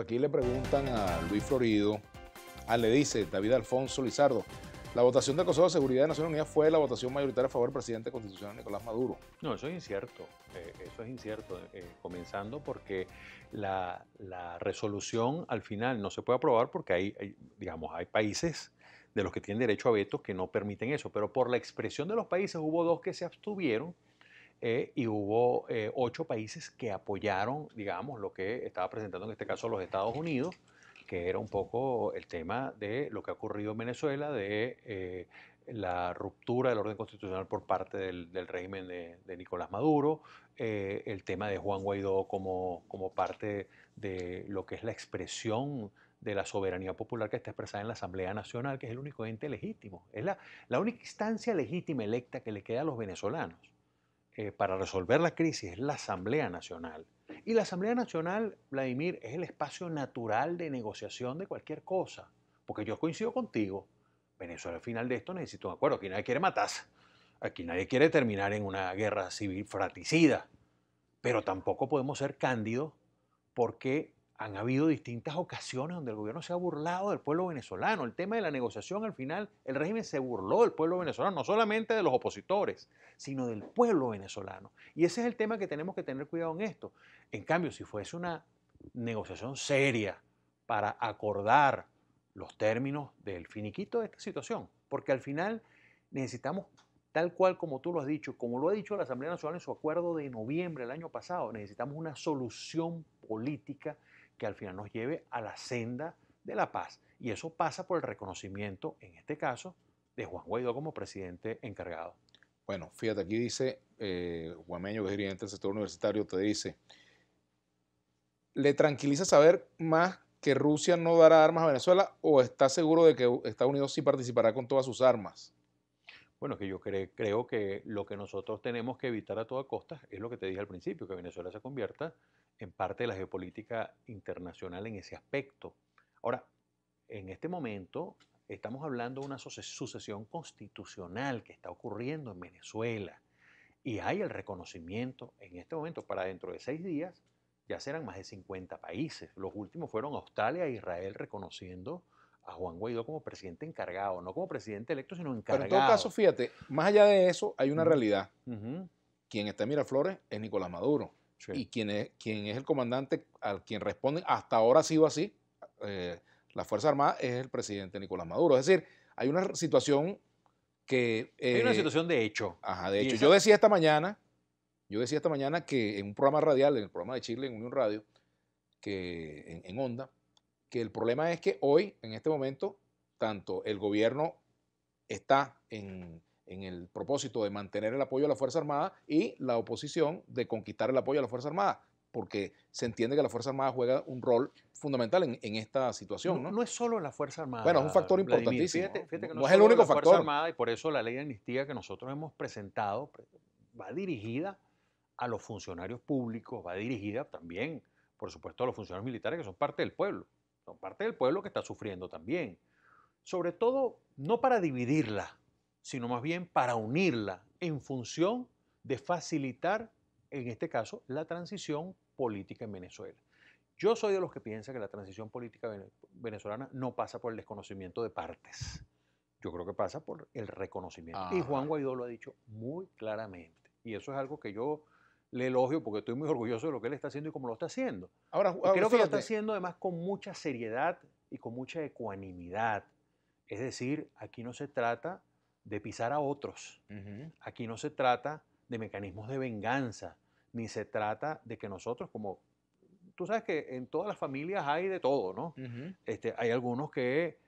aquí le preguntan a Luis Florido, le dice David Alfonso Lizardo, la votación del Consejo de Seguridad de Naciones Unidas fue la votación mayoritaria a favor del presidente constitucional Nicolás Maduro. No, eso es incierto. Comenzando porque la resolución al final no se puede aprobar porque hay países de los que tienen derecho a veto que no permiten eso, pero por la expresión de los países hubo 2 que se abstuvieron y hubo 8 países que apoyaron, digamos, lo que estaba presentando en este caso los Estados Unidos, que era un poco el tema de lo que ha ocurrido en Venezuela, de la ruptura del orden constitucional por parte del régimen de Nicolás Maduro, el tema de Juan Guaidó como parte de lo que es la expresión de la soberanía popular que está expresada en la Asamblea Nacional, que es el único ente legítimo. Es la única instancia legítima electa que le queda a los venezolanos para resolver la crisis es la Asamblea Nacional. Y la Asamblea Nacional, Vladimir, es el espacio natural de negociación de cualquier cosa. Porque yo coincido contigo. Venezuela al final de esto necesita un acuerdo. Aquí nadie quiere matarse. Aquí nadie quiere terminar en una guerra civil fratricida. Pero tampoco podemos ser cándidos porque han habido distintas ocasiones donde el gobierno se ha burlado del pueblo venezolano. El tema de la negociación, al final, el régimen se burló del pueblo venezolano, no solamente de los opositores, sino del pueblo venezolano. Y ese es el tema que tenemos que tener cuidado en esto. En cambio, si fuese una negociación seria para acordar los términos del finiquito de esta situación, porque al final necesitamos, tal cual como tú lo has dicho, como lo ha dicho la Asamblea Nacional en su acuerdo de noviembre del año pasado, necesitamos una solución política que al final nos lleve a la senda de la paz. Y eso pasa por el reconocimiento, en este caso, de Juan Guaidó como presidente encargado. Bueno, fíjate, aquí dice Juan Meño, que es dirigente del sector universitario, te dice, ¿le tranquiliza saber más que Rusia no dará armas a Venezuela o está seguro de que Estados Unidos sí participará con todas sus armas? Bueno, que yo creo que lo que nosotros tenemos que evitar a toda costa es lo que te dije al principio, que Venezuela se convierta en parte de la geopolítica internacional en ese aspecto. Ahora, en este momento estamos hablando de una sucesión constitucional que está ocurriendo en Venezuela y hay el reconocimiento en este momento para dentro de 6 días ya serán más de 50 países. Los últimos fueron Australia e Israel reconociendo a Juan Guaidó como presidente encargado, no como presidente electo, sino Pero en todo caso, encargado. fíjate, más allá de eso hay una Ujú, realidad. ujú, Quien está en Miraflores es Nicolás Maduro. sí. Y quien es el comandante al quien responde, hasta ahora ha sido así, la Fuerza Armada es el presidente Nicolás Maduro. Es decir, hay una situación que... Hay una situación de hecho. ajá, de Y hecho, esa, yo decía esta mañana que en un programa radial, en el programa de Chile, en Unión Radio, que en Onda, que el problema es que hoy, en este momento, tanto el gobierno está en el propósito de mantener el apoyo a la Fuerza Armada y la oposición de conquistar el apoyo a la Fuerza Armada, porque se entiende que la Fuerza Armada juega un rol fundamental en esta situación, no, ¿no? no es solo la Fuerza Bueno, es un Armada, factor Vladimir. importantísimo, Fíjate ¿no? que no No es es el solo único la Fuerza factor. Armada y por eso la ley de amnistía que nosotros hemos presentado va dirigida a los funcionarios públicos, va dirigida también, por supuesto, a los funcionarios militares que son parte del pueblo. Son parte del pueblo que está sufriendo también. Sobre todo, no para dividirla, sino más bien para unirla en función de facilitar, en este caso, la transición política en Venezuela. Yo soy de los que piensa que la transición política venezolana no pasa por el desconocimiento de partes. Yo creo que pasa por el reconocimiento. Y Juan Ajá. Guaidó lo ha dicho muy claramente. Y eso es algo que yo le elogio porque estoy muy orgulloso de lo que él está haciendo y cómo lo está haciendo. Y Ahora creo que lo está fíjate, haciendo además con mucha seriedad y con mucha ecuanimidad. Es decir, aquí no se trata de pisar a otros. uh-huh, Aquí no se trata de mecanismos de venganza, ni se trata de que nosotros, como tú sabes que en todas las familias hay de todo, ¿no? uh-huh, Hay algunos que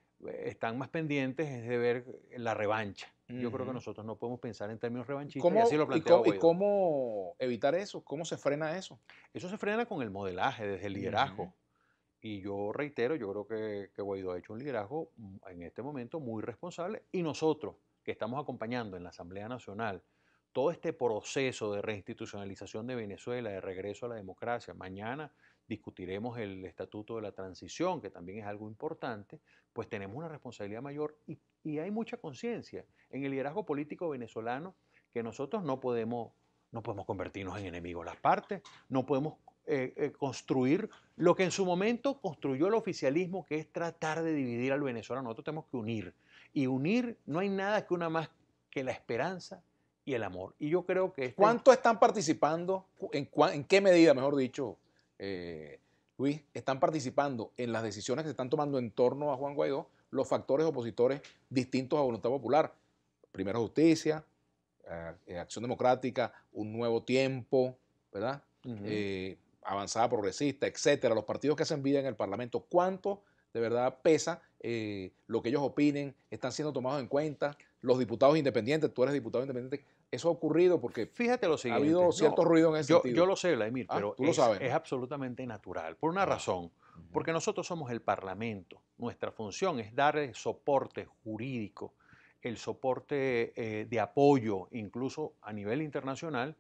están más pendientes de ver la revancha. Yo creo que uh-huh. nosotros no podemos pensar en términos ¿Y revanchistas y así cómo, lo y, planteaba cómo, y Guaidó. cómo evitar eso? ¿Cómo se frena eso? Eso se frena con el modelaje, desde el Uh-huh. liderazgo. Y yo reitero, yo creo que Guaidó ha hecho un liderazgo en este momento muy responsable y nosotros que estamos acompañando en la Asamblea Nacional todo este proceso de reinstitucionalización de Venezuela, de regreso a la democracia. Mañana discutiremos el Estatuto de la Transición, que también es algo importante, pues tenemos una responsabilidad mayor y hay mucha conciencia en el liderazgo político venezolano que nosotros no podemos convertirnos en enemigos. Las partes no podemos construir lo que en su momento construyó el oficialismo, que es tratar de dividir al venezolano. Nosotros tenemos que unir. Y unir no hay nada que una más que la esperanza y el amor. Y yo creo que ¿Cuánto están participando, en qué medida, mejor dicho, Luis, están participando en las decisiones que se están tomando en torno a Juan Guaidó los factores opositores distintos a Voluntad Popular? Primero Justicia, Acción Democrática, Un Nuevo Tiempo, ¿verdad? Avanzada Progresista, etcétera, los partidos que hacen vida en el Parlamento. ¿Cuánto de verdad pesa lo que ellos opinen? ¿Están siendo tomados en cuenta? Los diputados independientes, tú eres diputado independiente, eso ha ocurrido porque fíjate lo ha siguiente, habido cierto ruido en ese sentido. Yo lo sé, Vladimir, pero tú lo sabes, es ¿no? absolutamente natural, por una razón, porque nosotros somos el Parlamento. Nuestra función es dar el soporte jurídico, el soporte de apoyo, incluso a nivel internacional,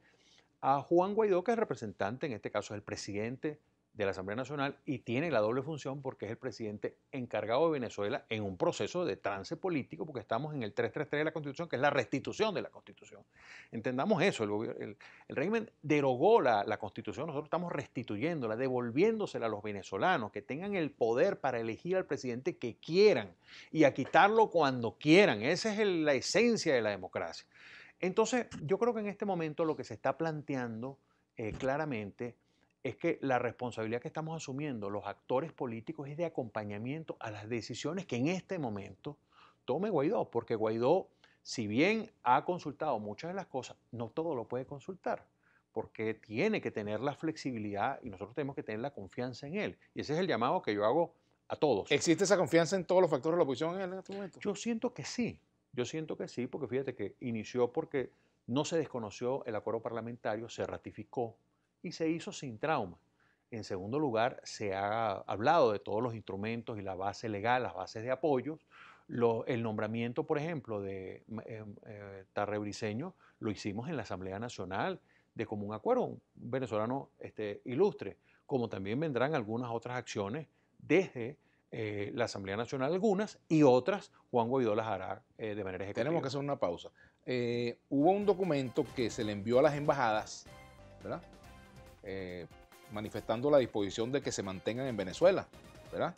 a Juan Guaidó, que es el representante, en este caso es el presidente de la Asamblea Nacional, y tiene la doble función porque es el presidente encargado de Venezuela en un proceso de trance político, porque estamos en el 333 de la Constitución, que es la restitución de la Constitución. Entendamos eso, el régimen derogó la Constitución, nosotros estamos restituyéndola, devolviéndosela a los venezolanos, que tengan el poder para elegir al presidente que quieran y a quitarlo cuando quieran. Esa es la esencia de la democracia. Entonces, yo creo que en este momento lo que se está planteando claramente es que la responsabilidad que estamos asumiendo los actores políticos es de acompañamiento a las decisiones que en este momento tome Guaidó, porque Guaidó, si bien ha consultado muchas de las cosas, no todo lo puede consultar, porque tiene que tener la flexibilidad y nosotros tenemos que tener la confianza en él. Y ese es el llamado que yo hago a todos. ¿Existe esa confianza en todos los factores de la oposición en este momento? Yo siento que sí. Yo siento que sí, porque fíjate que inició porque no se desconoció el acuerdo parlamentario, se ratificó y se hizo sin trauma. En segundo lugar, se ha hablado de todos los instrumentos y la base legal, las bases de apoyos. El nombramiento, por ejemplo, de Tarre Briceño lo hicimos en la Asamblea Nacional de común acuerdo, un venezolano ilustre, como también vendrán algunas otras acciones desde la Asamblea Nacional, algunas, y otras Juan Guaidó las hará de manera ejecutiva. Tenemos que hacer una pausa. Hubo un documento que se le envió a las embajadas, ¿verdad? Manifestando la disposición de que se mantengan en Venezuela, ¿verdad?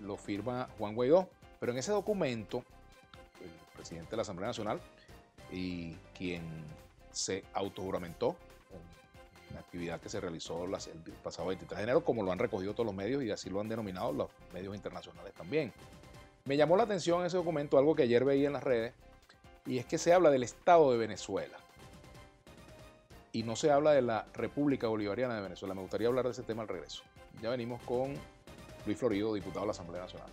Lo firma Juan Guaidó, pero en ese documento, el presidente de la Asamblea Nacional y quien se autojuramentó en la actividad que se realizó el pasado 23 de enero, como lo han recogido todos los medios y así lo han denominado los medios internacionales también. Me llamó la atención ese documento, algo que ayer veía en las redes, y es que se habla del Estado de Venezuela y no se habla de la República Bolivariana de Venezuela. Me gustaría hablar de ese tema al regreso. Ya venimos con Luis Florido, diputado de la Asamblea Nacional.